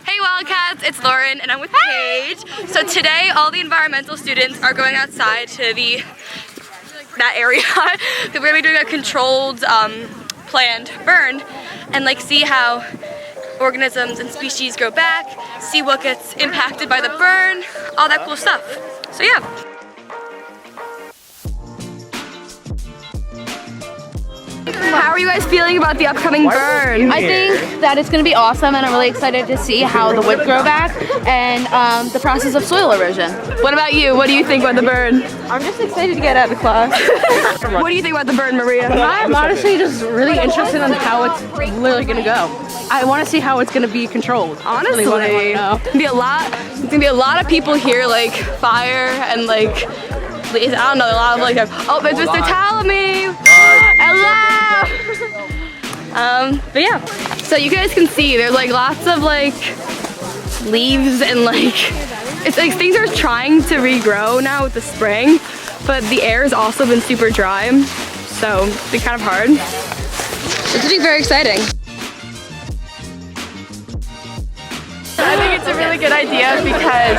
Hey Wildcats, it's Lauren and I'm with Paige. So today all the environmental students are going outside to that area because we're going to be doing a controlled planned burn and see how organisms and species grow back, see what gets impacted by the burn, all that cool stuff. So yeah. How are you guys feeling about the upcoming burn? I think that it's going to be awesome, and I'm really excited to see how the wood grow back and the process of soil erosion. What about you? What do you think about the burn? I'm just excited to get out of class. What do you think about the burn, Maria? I'm honestly just really interested in how it's literally going to go. I want to see how it's going to be controlled. Honestly, really what I wanna know. It's gonna be a lot of people here, fire and I don't know, a lot of oh, there's Mr. Talamy! Hello! But yeah, so you guys can see there's lots of leaves and it's things are trying to regrow now with the spring, but the air has also been super dry, so it's been kind of hard. It's gonna be very exciting. I think it's a really good idea because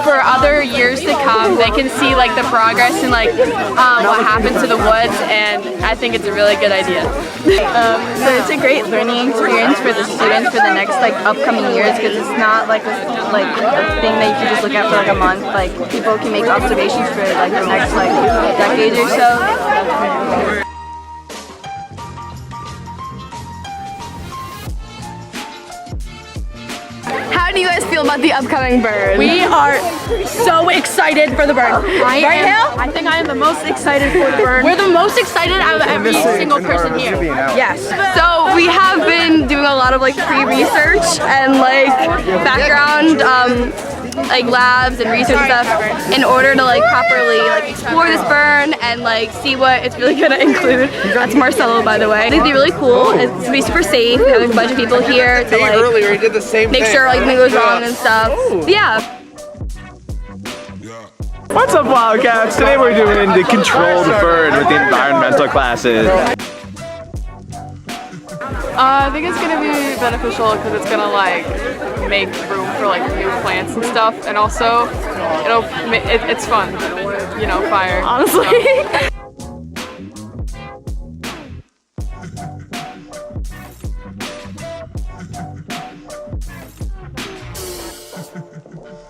for other years to come, they can see the progress and what happened to the woods, and I think it's a really good idea. So it's a great learning experience for the students for the next upcoming years, because it's not a thing that you can just look at for a month. People can make observations for the next decade or so. How do you guys feel about the upcoming burn? We are so excited for the burn. I think I am the most excited for the burn. We're the most excited out of every single person here. Yes. So we have been doing a lot of pre-research and background labs and research stuff in order to properly explore this burn and see what it's really gonna include. That's Marcelo, by the way. It's gonna be really cool. It's gonna be super safe. We have a bunch of people here to earlier he did the same make sure nothing goes wrong and stuff. Yeah. What's up, Wildcats? Today we're doing the controlled burn with the environmental classes. I think it's gonna be beneficial because it's gonna make room for new plants and stuff, and also it's fun, fire. Honestly.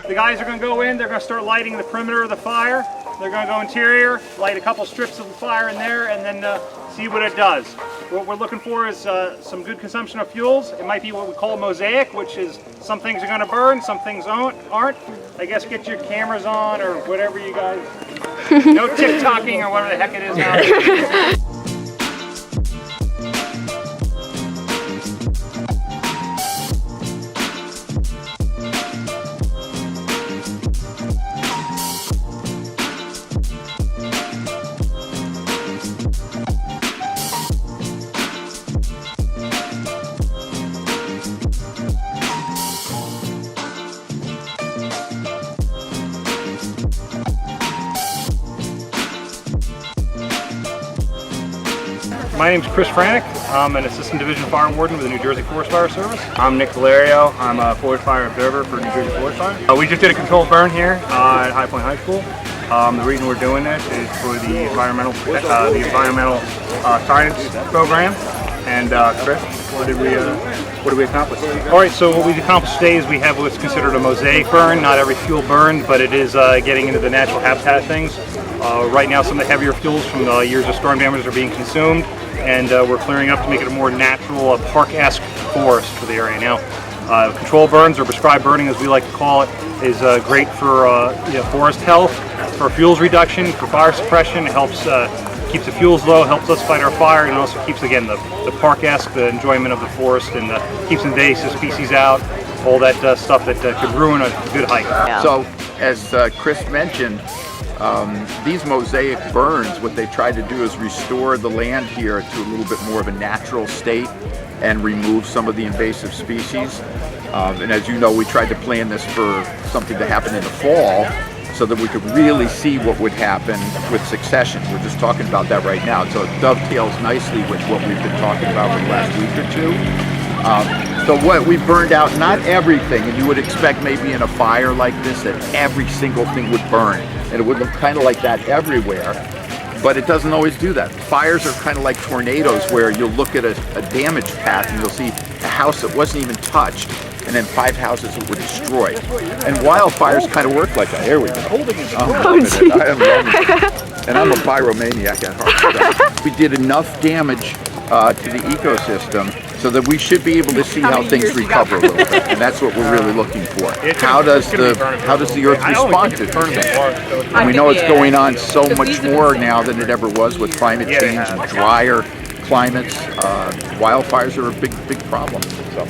The guys are going to go in, they're going to start lighting the perimeter of the fire. They're going to go interior, light a couple strips of the fire in there, and then see what it does. What we're looking for is some good consumption of fuels. It might be what we call mosaic, which is some things are going to burn, some things aren't. I guess get your cameras on or whatever you guys, no TikToking or whatever the heck it is now. My name's Chris Franek. I'm an Assistant Division Fire Warden with the New Jersey Forest Fire Service. I'm Nick Valerio. I'm a Forest Fire Observer for New Jersey Forest Fire. We just did a controlled burn here at High Point High School. The reason we're doing this is for the environmental science program. And Chris, what did we accomplish? All right, so what we accomplished today is we have what's considered a mosaic burn. Not every fuel burns, but it is getting into the natural habitat things. Right now, some of the heavier fuels from the years of storm damage are being consumed, and we're clearing up to make it a more natural, park-esque forest for the area. Now, control burns, or prescribed burning as we like to call it, is great for forest health, for fuels reduction, for fire suppression. It helps keeps the fuels low, helps us fight our fire, and also keeps, again, the park-esque, the enjoyment of the forest, and keeps invasive species out, all that stuff that could ruin a good hike. Yeah. So, as Chris mentioned, these mosaic burns, what they try to do is restore the land here to a little bit more of a natural state and remove some of the invasive species. And as you know, we tried to plan this for something to happen in the fall so that we could really see what would happen with succession. We're just talking about that right now. So it dovetails nicely with what we've been talking about for the last week or two. So what we burned out, not everything, and you would expect maybe in a fire like this that every single thing would burn, and it would look kind of like that everywhere, but it doesn't always do that. Fires are kind of like tornadoes where you'll look at a damage path and you'll see a house that wasn't even touched, and then 5 houses that were destroyed. And wildfires kind of work like that. Here we go. I'm loving it. I am loving it. And I'm a pyromaniac at heart. We did enough damage to the ecosystem so that we should be able to see how things recover a little bit, and that's what we're really looking for. How does the Earth respond to things? And we know it's going on so much more now than it ever was with climate change and drier climates. Wildfires are a big problem. So.